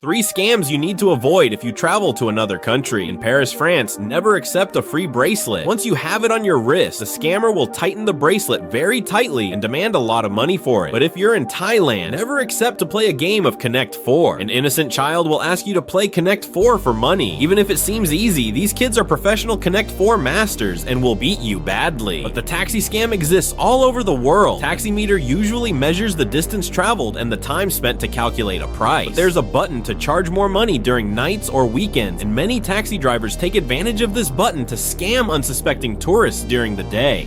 3 scams you need to avoid if you travel to another country. In Paris, France, never accept a free bracelet. Once you have it on your wrist, the scammer will tighten the bracelet very tightly and demand a lot of money for it. But if you're in Thailand, never accept to play a game of Connect 4. An innocent child will ask you to play Connect 4 for money. Even if it seems easy, these kids are professional Connect 4 masters and will beat you badly. But the taxi scam exists all over the world. Taximeter usually measures the distance traveled and the time spent to calculate a price. But there's a button to charge more money during nights or weekends, and many taxi drivers take advantage of this button to scam unsuspecting tourists during the day.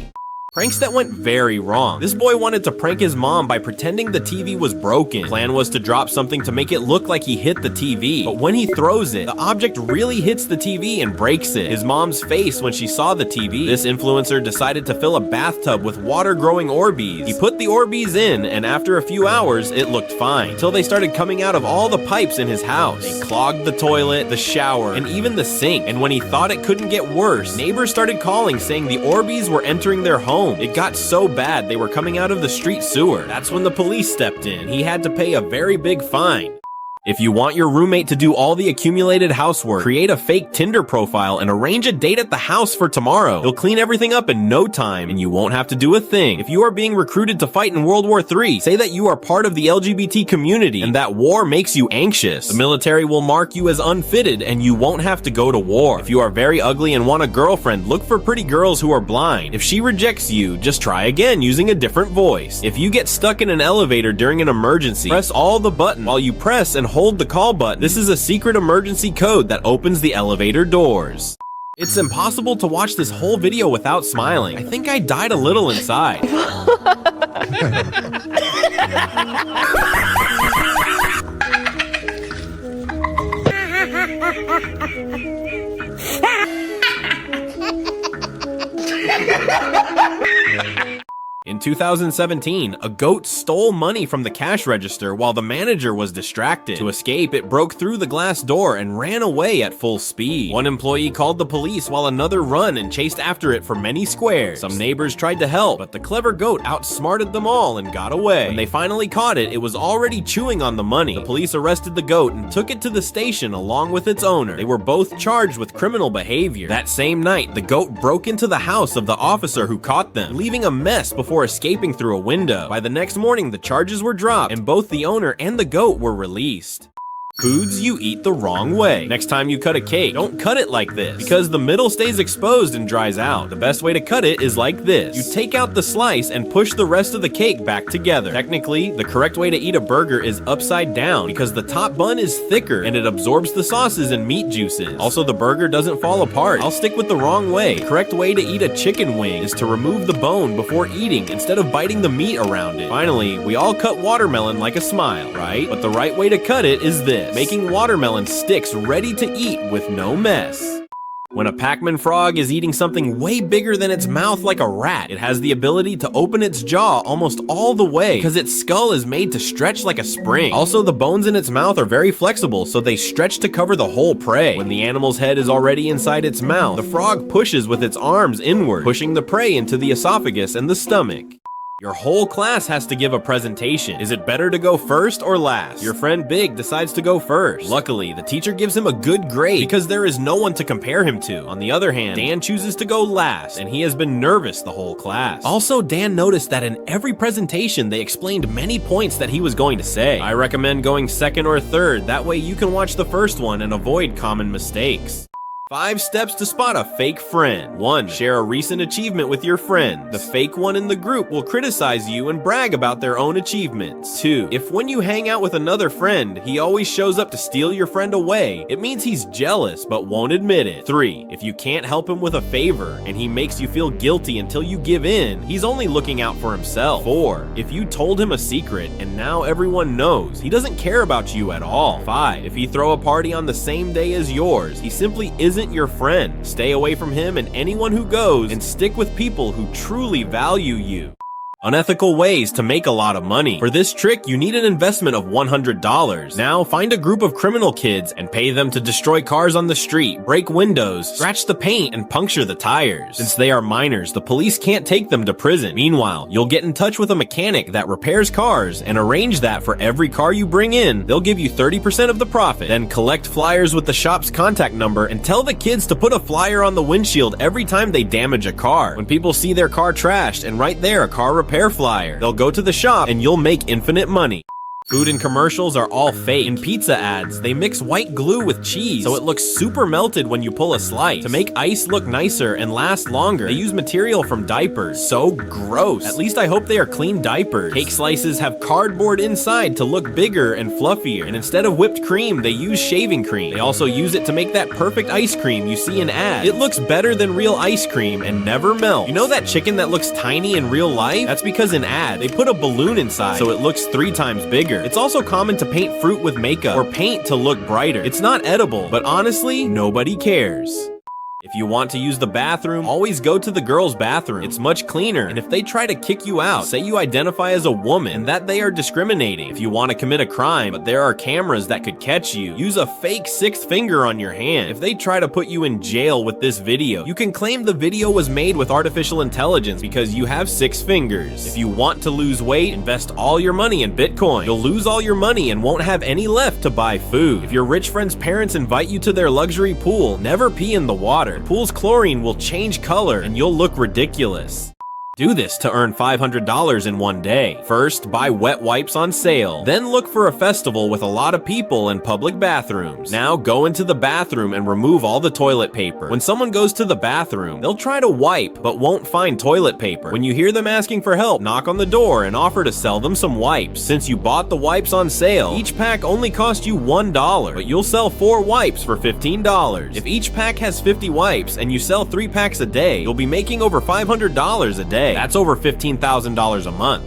Pranks that went very wrong. This boy wanted to prank his mom by pretending the TV was broken. Plan was to drop something to make it look like he hit the TV, but when he throws it, the object really hits the TV and breaks it. His mom's face when she saw the TV. This influencer decided to fill a bathtub with water-growing Orbeez. He put the Orbeez in, and after a few hours, it looked fine, until they started coming out of all the pipes in his house. They clogged the toilet, the shower, and even the sink. And when he thought it couldn't get worse, neighbors started calling saying the Orbeez were entering their home. It got so bad they were coming out of the street sewer. That's when the police stepped in. He had to pay a very big fine. If you want your roommate to do all the accumulated housework, create a fake Tinder profile and arrange a date at the house for tomorrow. He'll clean everything up in no time and you won't have to do a thing. If you are being recruited to fight in World War III, say that you are part of the LGBT community and that war makes you anxious. The military will mark you as unfitted and you won't have to go to war. If you are very ugly and want a girlfriend, look for pretty girls who are blind. If she rejects you, just try again using a different voice. If you get stuck in an elevator during an emergency, press all the buttons while you press and hold the call button. This is a secret emergency code that opens the elevator doors. It's impossible to watch this whole video without smiling. I think I died a little inside. In 2017, a goat stole money from the cash register while the manager was distracted. To escape, it broke through the glass door and ran away at full speed. One employee called the police while another ran and chased after it for many squares. Some neighbors tried to help, but the clever goat outsmarted them all and got away. When they finally caught it, it was already chewing on the money. The police arrested the goat and took it to the station along with its owner. They were both charged with criminal behavior. That same night, the goat broke into the house of the officer who caught them, leaving a mess before escaping through a window. By the next morning, the charges were dropped and both the owner and the goat were released. Foods you eat the wrong way. Next time you cut a cake, don't cut it like this, because the middle stays exposed and dries out. The best way to cut it is like this. You take out the slice and push the rest of the cake back together. Technically, the correct way to eat a burger is upside down, because the top bun is thicker and it absorbs the sauces and meat juices. Also, the burger doesn't fall apart. I'll stick with the wrong way. The correct way to eat a chicken wing is to remove the bone before eating instead of biting the meat around it. Finally, we all cut watermelon like a smile, right? But the right way to cut it is this. Making watermelon sticks ready to eat with no mess. When a Pac-Man frog is eating something way bigger than its mouth like a rat, it has the ability to open its jaw almost all the way because its skull is made to stretch like a spring. Also, the bones in its mouth are very flexible, so they stretch to cover the whole prey. When the animal's head is already inside its mouth, the frog pushes with its arms inward, pushing the prey into the esophagus and the stomach. Your whole class has to give a presentation. Is it better to go first or last? Your friend Big decides to go first. Luckily, the teacher gives him a good grade because there is no one to compare him to. On the other hand, Dan chooses to go last, and he has been nervous the whole class. Also, Dan noticed that in every presentation, they explained many points that he was going to say. I recommend going second or third. That way you can watch the first one and avoid common mistakes. 5 steps to spot a fake friend. 1. Share a recent achievement with your friend. The fake one in the group will criticize you and brag about their own achievements. 2. If when you hang out with another friend, he always shows up to steal your friend away, it means he's jealous but won't admit it. 3. If you can't help him with a favor and he makes you feel guilty until you give in, he's only looking out for himself. 4. If you told him a secret and now everyone knows, he doesn't care about you at all. 5. If he throw a party on the same day as yours, he simply isn't your friend. Stay away from him and anyone who goes, and stick with people who truly value you. Unethical ways to make a lot of money. For this trick, you need an investment of $100. Now, find a group of criminal kids and pay them to destroy cars on the street, break windows, scratch the paint, and puncture the tires. Since they are minors, the police can't take them to prison. Meanwhile, you'll get in touch with a mechanic that repairs cars and arrange that for every car you bring in, they'll give you 30% of the profit. Then collect flyers with the shop's contact number and tell the kids to put a flyer on the windshield every time they damage a car. When people see their car trashed and right there a car repair flyer, they'll go to the shop and you'll make infinite money. Food and commercials are all fake. In pizza ads, they mix white glue with cheese, so it looks super melted when you pull a slice. To make ice look nicer and last longer, they use material from diapers. So gross. At least I hope they are clean diapers. Cake slices have cardboard inside to look bigger and fluffier, and instead of whipped cream, they use shaving cream. They also use it to make that perfect ice cream you see in ads. It looks better than real ice cream and never melts. You know that chicken that looks tiny in real life? That's because in ad, they put a balloon inside, so it looks 3 times bigger. It's also common to paint fruit with makeup or paint to look brighter. It's not edible, but honestly, nobody cares. If you want to use the bathroom, always go to the girls' bathroom. It's much cleaner, and if they try to kick you out, say you identify as a woman and that they are discriminating. If you want to commit a crime, but there are cameras that could catch you, use a fake 6th finger on your hand. If they try to put you in jail with this video, you can claim the video was made with artificial intelligence because you have 6 fingers. If you want to lose weight, invest all your money in Bitcoin. You'll lose all your money and won't have any left to buy food. If your rich friend's parents invite you to their luxury pool, never pee in the water. The pool's chlorine will change color and you'll look ridiculous. Do this to earn $500 in one day. First, buy wet wipes on sale. Then look for a festival with a lot of people and public bathrooms. Now go into the bathroom and remove all the toilet paper. When someone goes to the bathroom, they'll try to wipe but won't find toilet paper. When you hear them asking for help, knock on the door and offer to sell them some wipes. Since you bought the wipes on sale, each pack only cost you $1, but you'll sell 4 wipes for $15. If each pack has 50 wipes and you sell 3 packs a day, you'll be making over $500 a day. That's over $15,000 a month.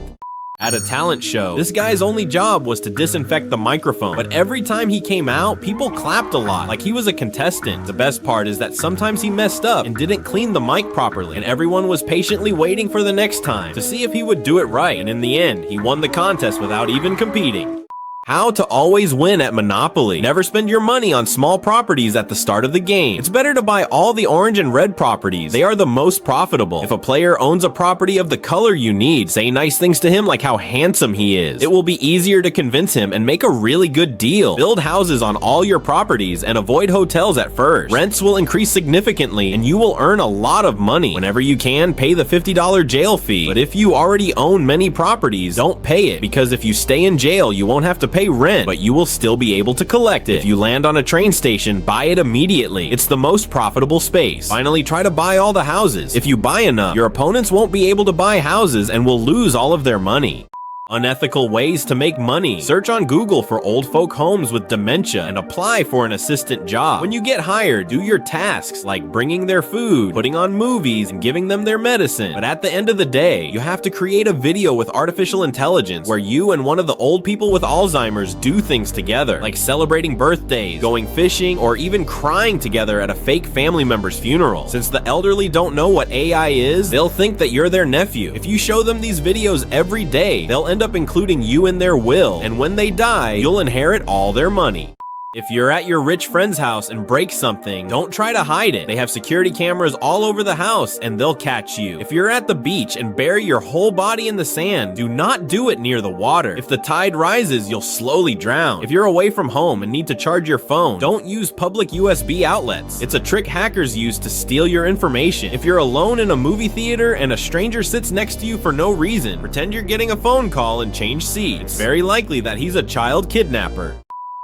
At a talent show, this guy's only job was to disinfect the microphone, but every time he came out, people clapped a lot, like he was a contestant. The best part is that sometimes he messed up and didn't clean the mic properly, and everyone was patiently waiting for the next time to see if he would do it right, and in the end, he won the contest without even competing. How to always win at Monopoly. Never spend your money on small properties at the start of the game. It's better to buy all the orange and red properties. They are the most profitable. If a player owns a property of the color you need, say nice things to him like how handsome he is. It will be easier to convince him and make a really good deal. Build houses on all your properties and avoid hotels at first. Rents will increase significantly and you will earn a lot of money. Whenever you can, pay the $50 jail fee. But if you already own many properties, don't pay it, because if you stay in jail, you won't have to pay rent, but you will still be able to collect it. If you land on a train station, buy it immediately. It's the most profitable space. Finally, try to buy all the houses. If you buy enough, your opponents won't be able to buy houses and will lose all of their money. Unethical ways to make money. Search on Google for old folk homes with dementia and apply for an assistant job. When you get hired, do your tasks like bringing their food, putting on movies, and giving them their medicine. But at the end of the day, you have to create a video with artificial intelligence where you and one of the old people with Alzheimer's do things together, like celebrating birthdays, going fishing, or even crying together at a fake family member's funeral. Since the elderly don't know what AI is, they'll think that you're their nephew. If you show them these videos every day, they'll end up including you in their will, and when they die, you'll inherit all their money. If you're at your rich friend's house and break something, don't try to hide it. They have security cameras all over the house and they'll catch you. If you're at the beach and bury your whole body in the sand, do not do it near the water. If the tide rises, you'll slowly drown. If you're away from home and need to charge your phone, don't use public USB outlets. It's a trick hackers use to steal your information. If you're alone in a movie theater and a stranger sits next to you for no reason, pretend you're getting a phone call and change seats. It's very likely that he's a child kidnapper.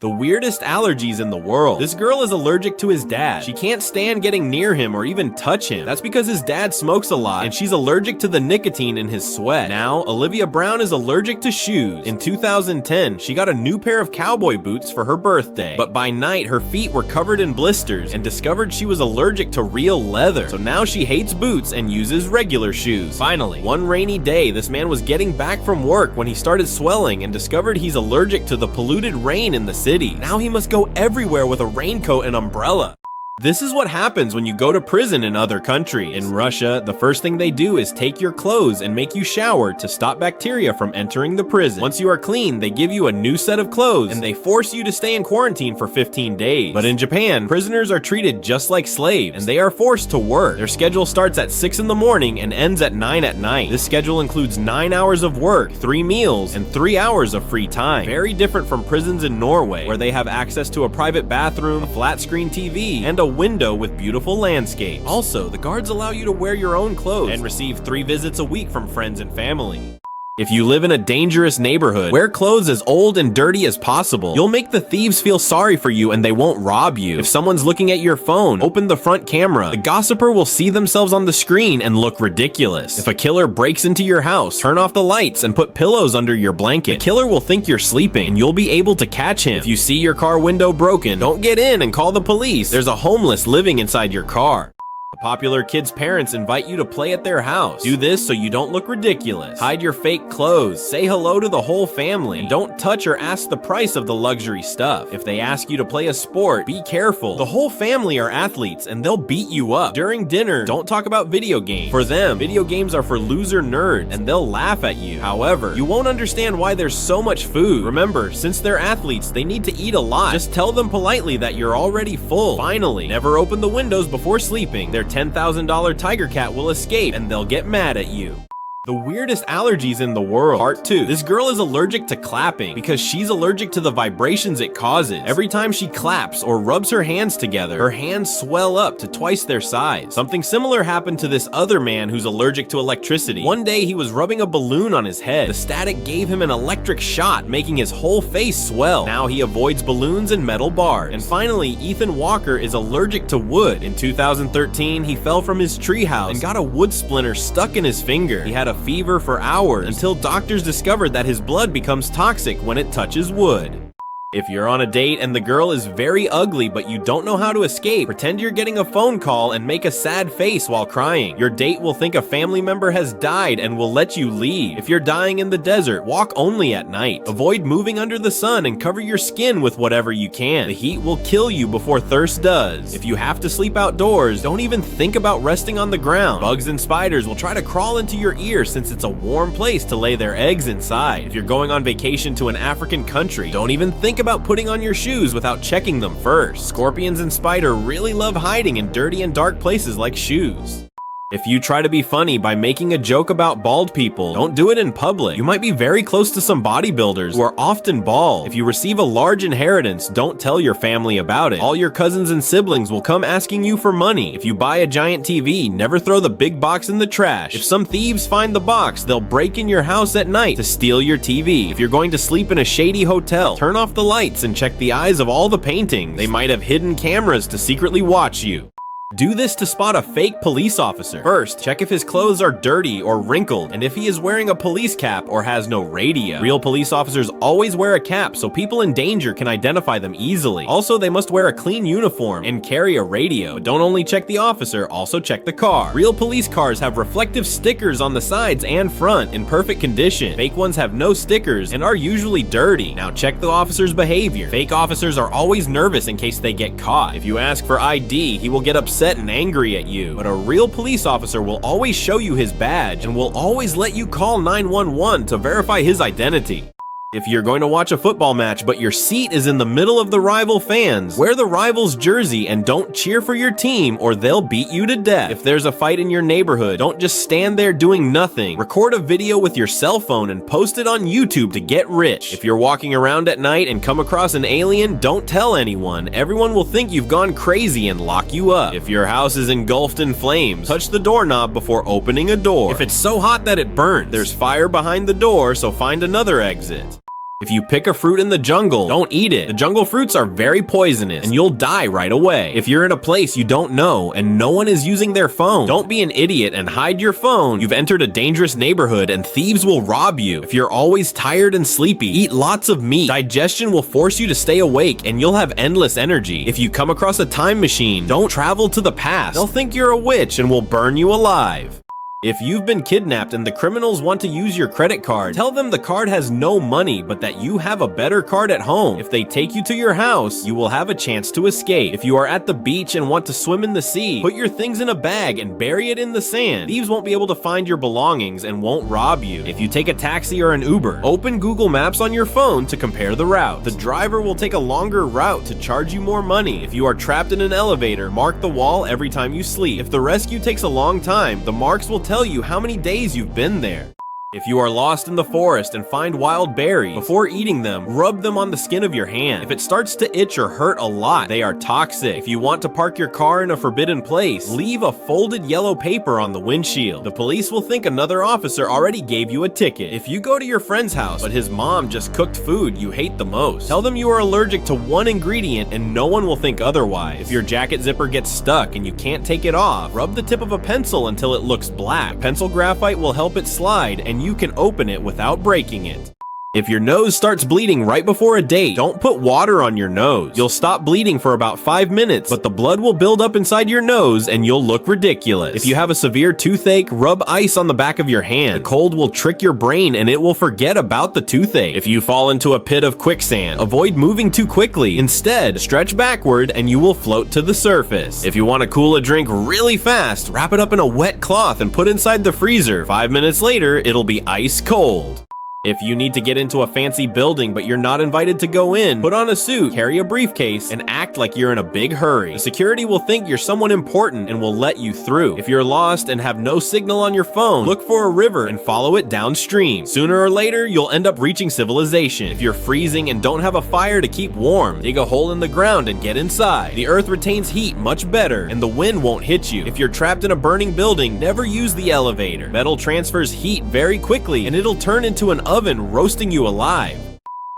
The weirdest allergies in the world. This girl is allergic to his dad. She can't stand getting near him or even touch him. That's because his dad smokes a lot and she's allergic to the nicotine in his sweat. Now, Olivia Brown is allergic to shoes. In 2010, she got a new pair of cowboy boots for her birthday. But by night, her feet were covered in blisters and discovered she was allergic to real leather. So now she hates boots and uses regular shoes. Finally, one rainy day, this man was getting back from work when he started swelling and discovered he's allergic to the polluted rain in the city. Now he must go everywhere with a raincoat and umbrella. This is what happens when you go to prison in other countries. In Russia, the first thing they do is take your clothes and make you shower to stop bacteria from entering the prison. Once you are clean, they give you a new set of clothes and they force you to stay in quarantine for 15 days. But in Japan, prisoners are treated just like slaves and they are forced to work. Their schedule starts at 6 in the morning and ends at 9 at night. This schedule includes 9 hours of work, 3 meals, and 3 hours of free time. Very different from prisons in Norway, where they have access to a private bathroom, a flat screen TV, and a window with beautiful landscape. Also, the guards allow you to wear your own clothes and receive 3 visits a week from friends and family. If you live in a dangerous neighborhood, wear clothes as old and dirty as possible. You'll make the thieves feel sorry for you and they won't rob you. If someone's looking at your phone, open the front camera. The gossiper will see themselves on the screen and look ridiculous. If a killer breaks into your house, turn off the lights and put pillows under your blanket. The killer will think you're sleeping and you'll be able to catch him. If you see your car window broken, don't get in and call the police. There's a homeless living inside your car. A popular kid's parents invite you to play at their house. Do this so you don't look ridiculous. Hide your fake clothes. Say hello to the whole family. And don't touch or ask the price of the luxury stuff. If they ask you to play a sport, be careful. The whole family are athletes and they'll beat you up. During dinner, don't talk about video games. For them, video games are for loser nerds and they'll laugh at you. However, you won't understand why there's so much food. Remember, since they're athletes, they need to eat a lot. Just tell them politely that you're already full. Finally, never open the windows before sleeping. Their $10,000 tiger cat will escape and they'll get mad at you. The weirdest allergies in the world. Part 2. This girl is allergic to clapping because she's allergic to the vibrations it causes. Every time she claps or rubs her hands together, her hands swell up to twice their size. Something similar happened to this other man who's allergic to electricity. One day he was rubbing a balloon on his head. The static gave him an electric shot, making his whole face swell. Now he avoids balloons and metal bars. And finally, Ethan Walker is allergic to wood. In 2013, he fell from his treehouse and got a wood splinter stuck in his finger. He had a fever for hours until doctors discovered that his blood becomes toxic when it touches wood. If you're on a date and the girl is very ugly but you don't know how to escape, pretend you're getting a phone call and make a sad face while crying. Your date will think a family member has died and will let you leave. If you're dying in the desert, walk only at night. Avoid moving under the sun and cover your skin with whatever you can. The heat will kill you before thirst does. If you have to sleep outdoors, don't even think about resting on the ground. Bugs and spiders will try to crawl into your ear since it's a warm place to lay their eggs inside. If you're going on vacation to an African country, don't even think about putting on your shoes without checking them first. Scorpions and spiders really love hiding in dirty and dark places like shoes. If you try to be funny by making a joke about bald people, don't do it in public. You might be very close to some bodybuilders who are often bald. If you receive a large inheritance, don't tell your family about it. All your cousins and siblings will come asking you for money. If you buy a giant TV, never throw the big box in the trash. If some thieves find the box, they'll break in your house at night to steal your TV. If you're going to sleep in a shady hotel, turn off the lights and check the eyes of all the paintings. They might have hidden cameras to secretly watch you. Do this to spot a fake police officer. First, check if his clothes are dirty or wrinkled, and if he is wearing a police cap or has no radio. Real police officers always wear a cap so people in danger can identify them easily. Also, they must wear a clean uniform and carry a radio. But don't only check the officer, also check the car. Real police cars have reflective stickers on the sides and front in perfect condition. Fake ones have no stickers and are usually dirty. Now check the officer's behavior. Fake officers are always nervous in case they get caught. If you ask for ID, he will get upset and angry at you. But a real police officer will always show you his badge and will always let you call 911 to verify his identity. If you're going to watch a football match but your seat is in the middle of the rival fans, wear the rival's jersey and don't cheer for your team or they'll beat you to death. If there's a fight in your neighborhood, don't just stand there doing nothing. Record a video with your cell phone and post it on YouTube to get rich. If you're walking around at night and come across an alien, don't tell anyone. Everyone will think you've gone crazy and lock you up. If your house is engulfed in flames, touch the doorknob before opening a door. If it's so hot that it burns, there's fire behind the door, so find another exit. If you pick a fruit in the jungle, don't eat it. The jungle fruits are very poisonous and you'll die right away. If you're in a place you don't know and no one is using their phone, don't be an idiot and hide your phone. You've entered a dangerous neighborhood and thieves will rob you. If you're always tired and sleepy, eat lots of meat. Digestion will force you to stay awake and you'll have endless energy. If you come across a time machine, don't travel to the past. They'll think you're a witch and will burn you alive. If you've been kidnapped and the criminals want to use your credit card, tell them the card has no money, but that you have a better card at home. If they take you to your house, you will have a chance to escape. If you are at the beach and want to swim in the sea, put your things in a bag and bury it in the sand. Thieves won't be able to find your belongings and won't rob you. If you take a taxi or an Uber, open Google Maps on your phone to compare the route. The driver will take a longer route to charge you more money. If you are trapped in an elevator, mark the wall every time you sleep. If the rescue takes a long time, the marks will tell you how many days you've been there. If you are lost in the forest and find wild berries, before eating them, rub them on the skin of your hand. If it starts to itch or hurt a lot, they are toxic. If you want to park your car in a forbidden place, leave a folded yellow paper on the windshield. The police will think another officer already gave you a ticket. If you go to your friend's house, but his mom just cooked food you hate the most, tell them you are allergic to one ingredient and no one will think otherwise. If your jacket zipper gets stuck and you can't take it off, rub the tip of a pencil until it looks black. Pencil graphite will help it slide and you can open it without breaking it. If your nose starts bleeding right before a date, don't put water on your nose. You'll stop bleeding for about 5 minutes, but the blood will build up inside your nose and you'll look ridiculous. If you have a severe toothache, rub ice on the back of your hand. The cold will trick your brain and it will forget about the toothache. If you fall into a pit of quicksand, avoid moving too quickly. Instead, stretch backward and you will float to the surface. If you want to cool a drink really fast, wrap it up in a wet cloth and put inside the freezer. 5 minutes later, it'll be ice cold. If you need to get into a fancy building but you're not invited to go in, put on a suit, carry a briefcase, and act like you're in a big hurry. The security will think you're someone important and will let you through. If you're lost and have no signal on your phone, look for a river and follow it downstream. Sooner or later, you'll end up reaching civilization. If you're freezing and don't have a fire to keep warm, dig a hole in the ground and get inside. The earth retains heat much better and the wind won't hit you. If you're trapped in a burning building, never use the elevator. Metal transfers heat very quickly and it'll turn into an oven roasting you alive.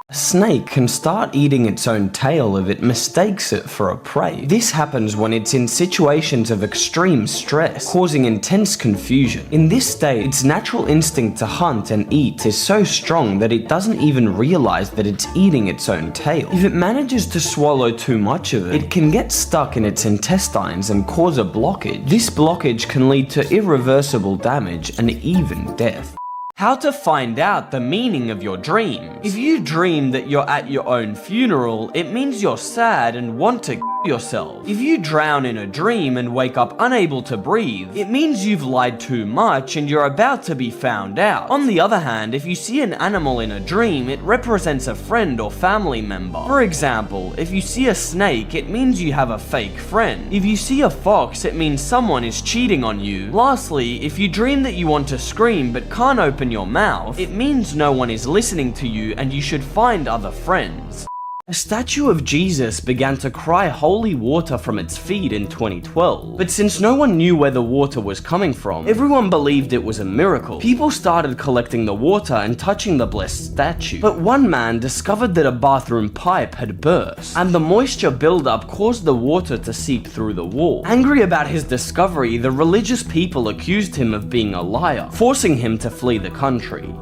A snake can start eating its own tail if it mistakes it for a prey. This happens when it's in situations of extreme stress, causing intense confusion. In this state, its natural instinct to hunt and eat is so strong that it doesn't even realize that it's eating its own tail. If it manages to swallow too much of it, it can get stuck in its intestines and cause a blockage. This blockage can lead to irreversible damage and even death. How to find out the meaning of your dreams. If you dream that you're at your own funeral, it means you're sad and want to yourself. If you drown in a dream and wake up unable to breathe, it means you've lied too much and you're about to be found out. On the other hand, if you see an animal in a dream, it represents a friend or family member. For example, if you see a snake, it means you have a fake friend. If you see a fox, it means someone is cheating on you. Lastly, if you dream that you want to scream but can't open your mouth, it means no one is listening to you and you should find other friends. A statue of Jesus began to cry holy water from its feet in 2012, but since no one knew where the water was coming from, everyone believed it was a miracle. People started collecting the water and touching the blessed statue, but one man discovered that a bathroom pipe had burst, and the moisture buildup caused the water to seep through the wall. Angry about his discovery, the religious people accused him of being a liar, forcing him to flee the country.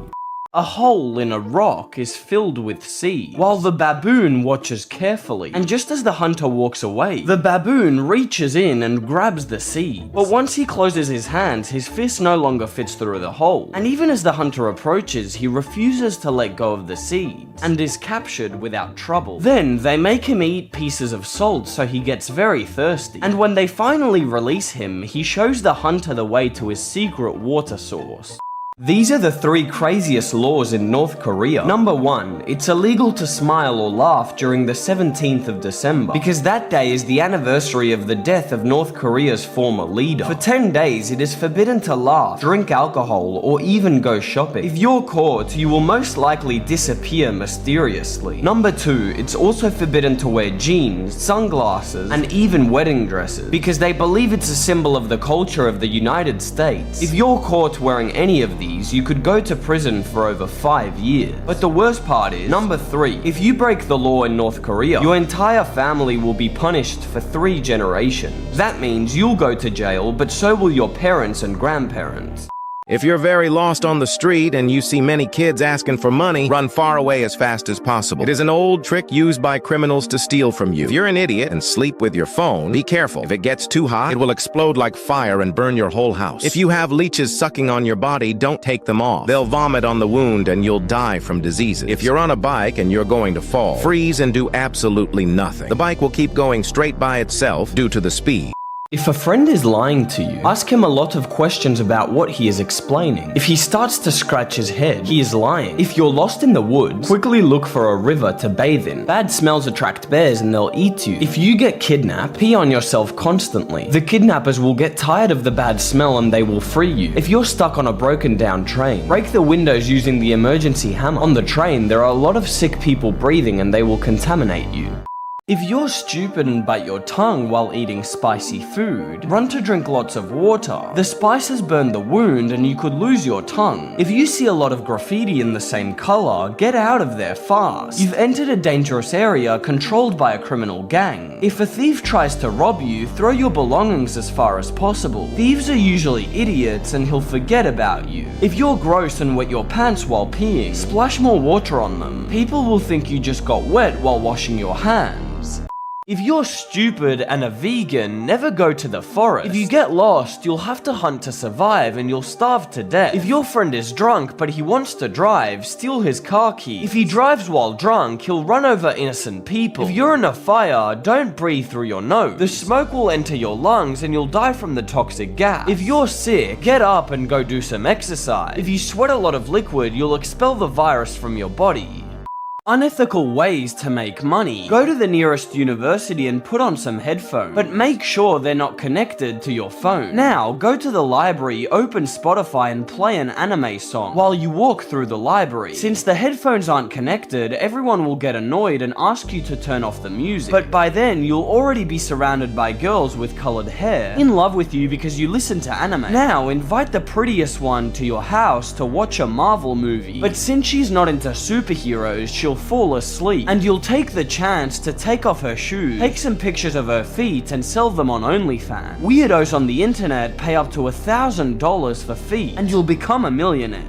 A hole in a rock is filled with seeds, while the baboon watches carefully, and just as the hunter walks away, the baboon reaches in and grabs the seed. But once he closes his hands, his fist no longer fits through the hole, and even as the hunter approaches, he refuses to let go of the seeds, and is captured without trouble. Then, they make him eat pieces of salt so he gets very thirsty, and when they finally release him, he shows the hunter the way to his secret water source. These are the 3 craziest laws in North Korea. Number 1, it's illegal to smile or laugh during the 17th of December, because that day is the anniversary of the death of North Korea's former leader. For 10 days, it is forbidden to laugh, drink alcohol, or even go shopping. If you're caught, you will most likely disappear mysteriously. Number 2, it's also forbidden to wear jeans, sunglasses, and even wedding dresses, because they believe it's a symbol of the culture of the United States. If you're caught wearing any of these, you could go to prison for over 5 years. But the worst part is, number 3, if you break the law in North Korea, your entire family will be punished for 3 generations. That means you'll go to jail, but so will your parents and grandparents. If you're very lost on the street and you see many kids asking for money, run far away as fast as possible. It is an old trick used by criminals to steal from you. If you're an idiot and sleep with your phone, be careful. If it gets too hot, it will explode like fire and burn your whole house. If you have leeches sucking on your body, don't take them off. They'll vomit on the wound and you'll die from diseases. If you're on a bike and you're going to fall, freeze and do absolutely nothing. The bike will keep going straight by itself due to the speed. If a friend is lying to you, ask him a lot of questions about what he is explaining. If he starts to scratch his head, he is lying. If you're lost in the woods, quickly look for a river to bathe in. Bad smells attract bears and they'll eat you. If you get kidnapped, pee on yourself constantly. The kidnappers will get tired of the bad smell and they will free you. If you're stuck on a broken down train, break the windows using the emergency hammer. On the train, there are a lot of sick people breathing and they will contaminate you. If you're stupid and bite your tongue while eating spicy food, run to drink lots of water. The spices burn the wound and you could lose your tongue. If you see a lot of graffiti in the same color, get out of there fast. You've entered a dangerous area controlled by a criminal gang. If a thief tries to rob you, throw your belongings as far as possible. Thieves are usually idiots and he'll forget about you. If you're gross and wet your pants while peeing, splash more water on them. People will think you just got wet while washing your hands. If you're stupid and a vegan, never go to the forest. If you get lost, you'll have to hunt to survive and you'll starve to death. If your friend is drunk but he wants to drive, steal his car key. If he drives while drunk, he'll run over innocent people. If you're in a fire, don't breathe through your nose. The smoke will enter your lungs and you'll die from the toxic gas. If you're sick, get up and go do some exercise. If you sweat a lot of liquid, you'll expel the virus from your body. Unethical ways to make money. Go to the nearest university and put on some headphones, but make sure they're not connected to your phone. Now, go to the library, open Spotify and play an anime song while you walk through the library. Since the headphones aren't connected, everyone will get annoyed and ask you to turn off the music. But by then, you'll already be surrounded by girls with colored hair, in love with you because you listen to anime. Now, invite the prettiest one to your house to watch a Marvel movie. But since she's not into superheroes, she'll fall asleep, and you'll take the chance to take off her shoes, take some pictures of her feet, and sell them on OnlyFans. Weirdos on the internet pay up to $1,000 for feet, and you'll become a millionaire.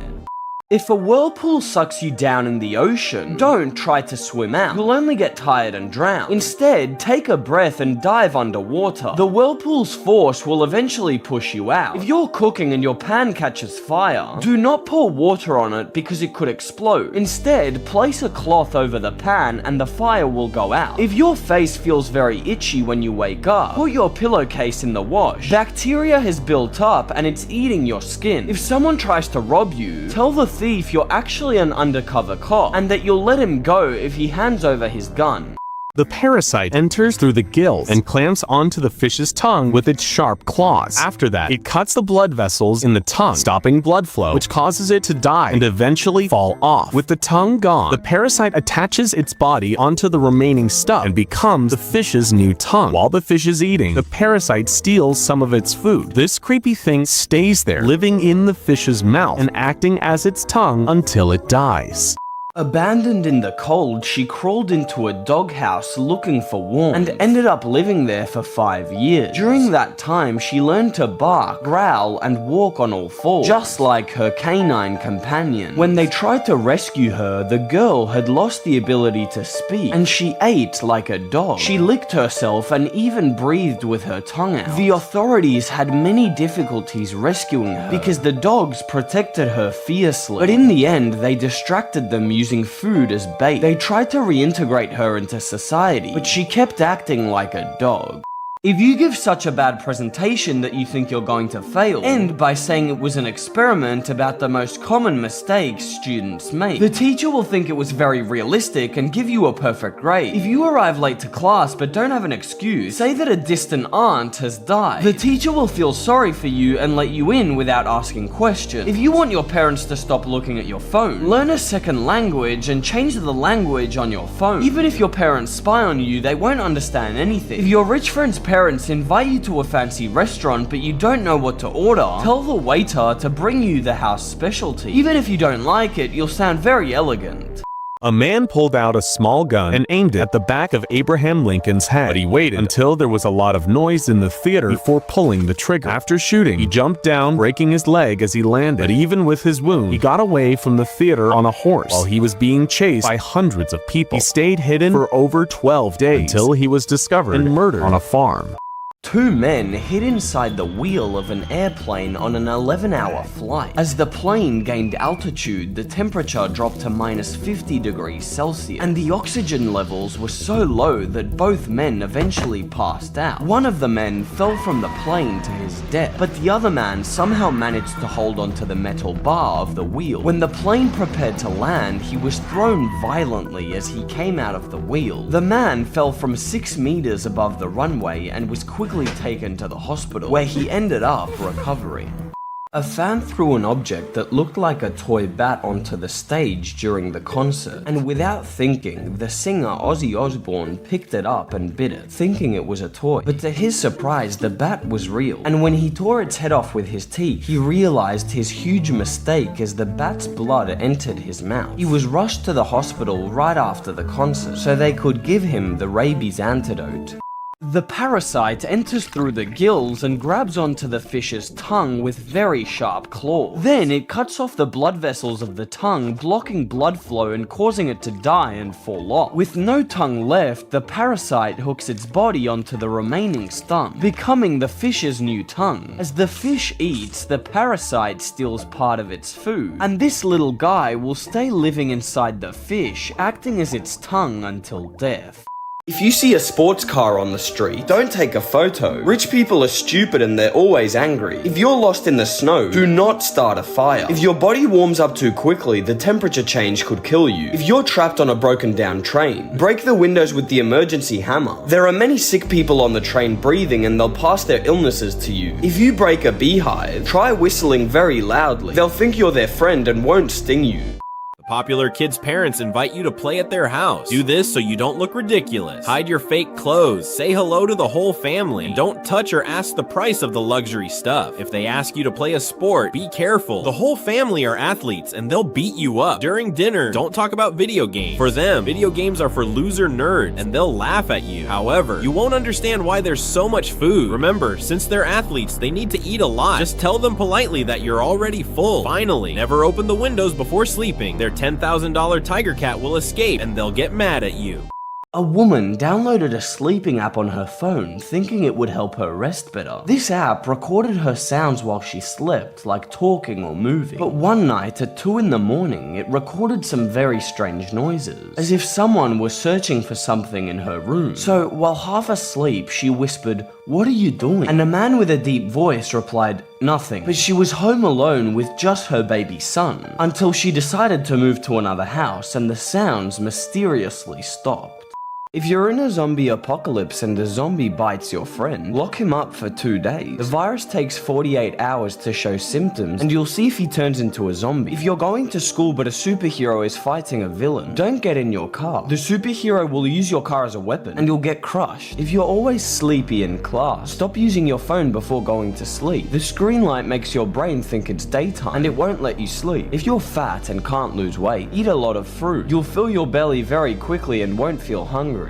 If a whirlpool sucks you down in the ocean, don't try to swim out. You'll only get tired and drown. Instead, take a breath and dive underwater. The whirlpool's force will eventually push you out. If you're cooking and your pan catches fire, do not pour water on it because it could explode. Instead, place a cloth over the pan and the fire will go out. If your face feels very itchy when you wake up, put your pillowcase in the wash. Bacteria has built up and it's eating your skin. If someone tries to rob you, tell the thief you're actually an undercover cop and that you'll let him go if he hands over his gun. The parasite enters through the gills and clamps onto the fish's tongue with its sharp claws. After that, it cuts the blood vessels in the tongue, stopping blood flow, which causes it to die and eventually fall off. With the tongue gone, the parasite attaches its body onto the remaining stuff and becomes the fish's new tongue. While the fish is eating, the parasite steals some of its food. This creepy thing stays there, living in the fish's mouth and acting as its tongue until it dies. Abandoned in the cold, she crawled into a doghouse looking for warmth and ended up living there for 5 years. During that time, she learned to bark, growl, and walk on all fours, just like her canine companion. When they tried to rescue her, the girl had lost the ability to speak, and she ate like a dog. She licked herself and even breathed with her tongue out. The authorities had many difficulties rescuing her because the dogs protected her fiercely, but in the end, they distracted them using food as bait. They tried to reintegrate her into society, but she kept acting like a dog. If you give such a bad presentation that you think you're going to fail, end by saying it was an experiment about the most common mistakes students make. The teacher will think it was very realistic and give you a perfect grade. If you arrive late to class but don't have an excuse, say that a distant aunt has died. The teacher will feel sorry for you and let you in without asking questions. If you want your parents to stop looking at your phone, learn a second language and change the language on your phone. Even if your parents spy on you, they won't understand anything. If your rich friend's parents invite you to a fancy restaurant but you don't know what to order, tell the waiter to bring you the house specialty. Even if you don't like it, you'll sound very elegant. A man pulled out a small gun and aimed it at the back of Abraham Lincoln's head, but he waited until there was a lot of noise in the theater before pulling the trigger. After shooting, he jumped down, breaking his leg as he landed, but even with his wound, he got away from the theater on a horse while he was being chased by hundreds of people. He stayed hidden for over 12 days until he was discovered and murdered on a farm. Two men hid inside the wheel of an airplane on an 11-hour flight. As the plane gained altitude, the temperature dropped to -50°C, and the oxygen levels were so low that both men eventually passed out. One of the men fell from the plane to his death, but the other man somehow managed to hold onto the metal bar of the wheel. When the plane prepared to land, he was thrown violently as he came out of the wheel. The man fell from 6 meters above the runway and was quickly taken to the hospital, where he ended up recovering. A fan threw an object that looked like a toy bat onto the stage during the concert, and without thinking, the singer Ozzy Osbourne picked it up and bit it, thinking it was a toy. But to his surprise, the bat was real, and when he tore its head off with his teeth, he realized his huge mistake as the bat's blood entered his mouth. He was rushed to the hospital right after the concert, so they could give him the rabies antidote. The parasite enters through the gills and grabs onto the fish's tongue with very sharp claws. Then it cuts off the blood vessels of the tongue, blocking blood flow and causing it to die and fall off. With no tongue left, the parasite hooks its body onto the remaining stump, becoming the fish's new tongue. As the fish eats, the parasite steals part of its food, and this little guy will stay living inside the fish, acting as its tongue until death. If you see a sports car on the street, don't take a photo. Rich people are stupid and they're always angry. If you're lost in the snow, do not start a fire. If your body warms up too quickly, the temperature change could kill you. If you're trapped on a broken down train, break the windows with the emergency hammer. There are many sick people on the train breathing and they'll pass their illnesses to you. If you break a beehive, try whistling very loudly. They'll think you're their friend and won't sting you. Popular kids' parents invite you to play at their house. Do this so you don't look ridiculous. Hide your fake clothes, say hello to the whole family, and don't touch or ask the price of the luxury stuff. If they ask you to play a sport, be careful. The whole family are athletes and they'll beat you up. During dinner, don't talk about video games. For them, video games are for loser nerds and they'll laugh at you. However, you won't understand why there's so much food. Remember, since they're athletes, they need to eat a lot. Just tell them politely that you're already full. Finally, never open the windows before sleeping. Their $10,000 tiger cat will escape and they'll get mad at you. A woman downloaded a sleeping app on her phone thinking it would help her rest better. This app recorded her sounds while she slept, like talking or moving. But one night at 2 in the morning, it recorded some very strange noises, as if someone was searching for something in her room. So while half asleep, she whispered, "What are you doing?" And a man with a deep voice replied, "Nothing." But she was home alone with just her baby son, until she decided to move to another house and the sounds mysteriously stopped. If you're in a zombie apocalypse and a zombie bites your friend, lock him up for 2 days. The virus takes 48 hours to show symptoms, and you'll see if he turns into a zombie. If you're going to school but a superhero is fighting a villain, don't get in your car. The superhero will use your car as a weapon, and you'll get crushed. If you're always sleepy in class, stop using your phone before going to sleep. The screen light makes your brain think it's daytime, and it won't let you sleep. If you're fat and can't lose weight, eat a lot of fruit. You'll fill your belly very quickly and won't feel hungry.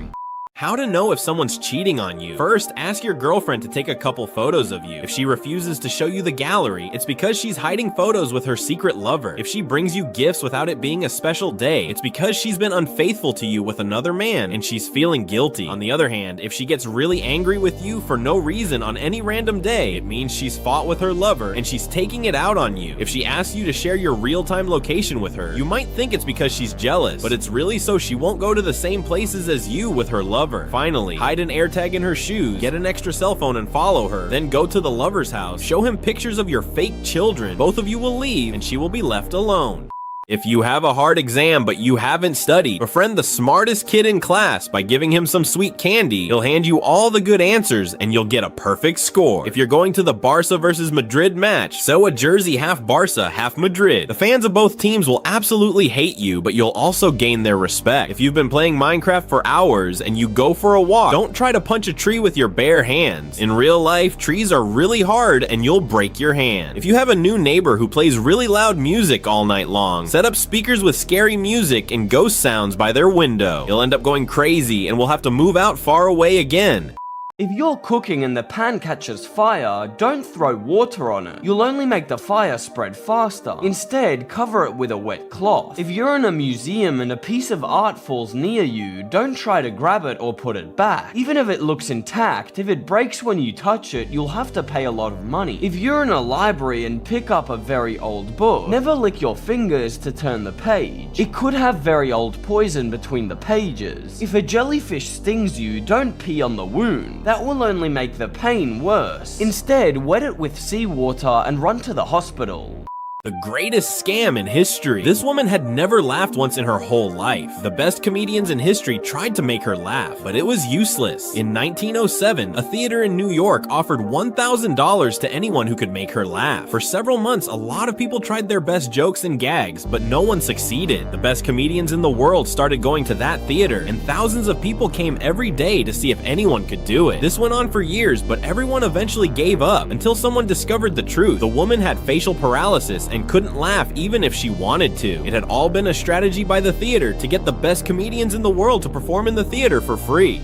How to know if someone's cheating on you? First, ask your girlfriend to take a couple photos of you. If she refuses to show you the gallery, it's because she's hiding photos with her secret lover. If she brings you gifts without it being a special day, it's because she's been unfaithful to you with another man and she's feeling guilty. On the other hand, if she gets really angry with you for no reason on any random day, it means she's fought with her lover and she's taking it out on you. If she asks you to share your real-time location with her, you might think it's because she's jealous, but it's really so she won't go to the same places as you with her lover. Finally, hide an AirTag in her shoes, get an extra cell phone and follow her, then go to the lover's house, show him pictures of your fake children. Both of you will leave and she will be left alone. If you have a hard exam but you haven't studied, befriend the smartest kid in class by giving him some sweet candy. He'll hand you all the good answers and you'll get a perfect score. If you're going to the Barca versus Madrid match, sew a jersey half Barca, half Madrid. The fans of both teams will absolutely hate you, but you'll also gain their respect. If you've been playing Minecraft for hours and you go for a walk, don't try to punch a tree with your bare hands. In real life, trees are really hard and you'll break your hand. If you have a new neighbor who plays really loud music all night long, set set up speakers with scary music and ghost sounds by their window. You'll end up going crazy and will have to move out far away again. If you're cooking and the pan catches fire, don't throw water on it. You'll only make the fire spread faster. Instead, cover it with a wet cloth. If you're in a museum and a piece of art falls near you, don't try to grab it or put it back. Even if it looks intact, if it breaks when you touch it, you'll have to pay a lot of money. If you're in a library and pick up a very old book, never lick your fingers to turn the page. It could have very old poison between the pages. If a jellyfish stings you, don't pee on the wound. That will only make the pain worse. Instead, wet it with seawater and run to the hospital. The greatest scam in history. This woman had never laughed once in her whole life. The best comedians in history tried to make her laugh, but it was useless. In 1907, a theater in New York offered $1,000 to anyone who could make her laugh. For several months, a lot of people tried their best jokes and gags, but no one succeeded. The best comedians in the world started going to that theater, and thousands of people came every day to see if anyone could do it. This went on for years, but everyone eventually gave up until someone discovered the truth. The woman had facial paralysis and couldn't laugh even if she wanted to. It had all been a strategy by the theater to get the best comedians in the world to perform in the theater for free.